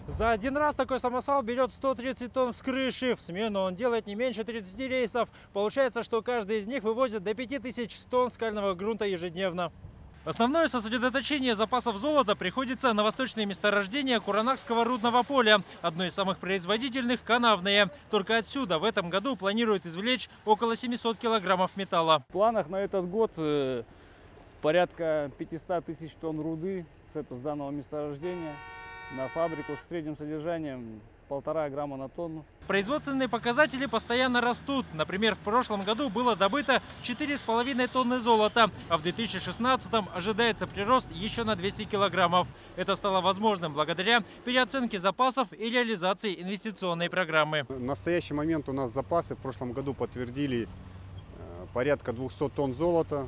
За один раз такой самосвал берет 130 тонн с крыши. В смену он делает не меньше 30 рейсов. Получается, что каждый из них вывозит до 5000 тонн скального грунта ежедневно. Основное сосредоточение запасов золота приходится на восточные месторождения Куранакского рудного поля. Одно из самых производительных – канавные. Только отсюда в этом году планируют извлечь около 700 килограммов металла. В планах на этот год порядка 500 тысяч тонн руды с данного месторождения на фабрику с средним содержанием 1,5 грамма на тонну. Производственные показатели постоянно растут. Например, в прошлом году было добыто 4,5 тонны золота, а в 2016-м ожидается прирост еще на 200 килограммов. Это стало возможным благодаря переоценке запасов и реализации инвестиционной программы. В настоящий момент у нас запасы в прошлом году подтвердили порядка 200 тонн золота.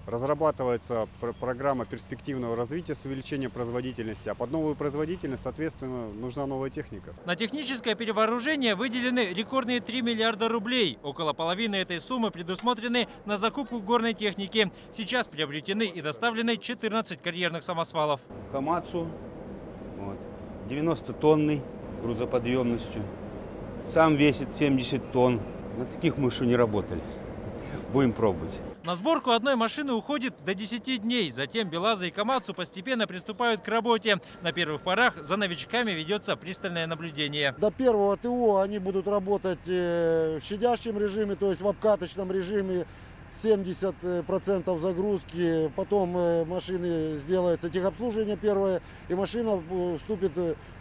Разрабатывается программа перспективного развития с увеличением производительности, а под новую производительность, соответственно, нужна новая техника. На техническое перевооружение выделены рекордные 3 миллиарда рублей. Около половины этой суммы предусмотрены на закупку горной техники. Сейчас приобретены и доставлены 14 карьерных самосвалов. Камацу 90-тонный грузоподъемностью. Сам весит 70 тонн. На таких мы еще не работали. Будем пробовать. На сборку одной машины уходит до 10 дней. Затем БелАЗы и Камацу постепенно приступают к работе. На первых порах за новичками ведется пристальное наблюдение. До первого ТО они будут работать в щадящем режиме, то есть в обкаточном режиме. 70% загрузки, потом машины сделается техобслуживание первое, и машина вступит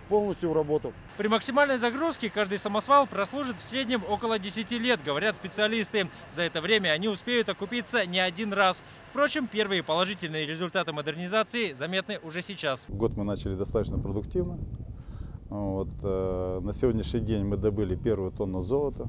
полностью в работу. При максимальной загрузке каждый самосвал прослужит в среднем около 10 лет, говорят специалисты. За это время они успеют окупиться не один раз. Впрочем, первые положительные результаты модернизации заметны уже сейчас. Год мы начали достаточно продуктивно. На сегодняшний день мы добыли первую тонну золота.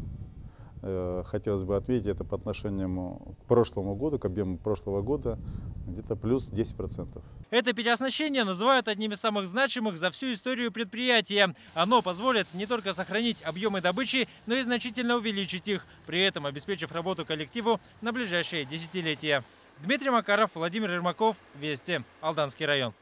Хотелось бы отметить это по отношению к прошлому году, к объему прошлого года, где-то плюс 10%. Это переоснащение называют одним из самых значимых за всю историю предприятия. Оно позволит не только сохранить объемы добычи, но и значительно увеличить их, при этом обеспечив работу коллективу на ближайшие десятилетия. Дмитрий Макаров, Владимир Ермаков, Вести, Алданский район.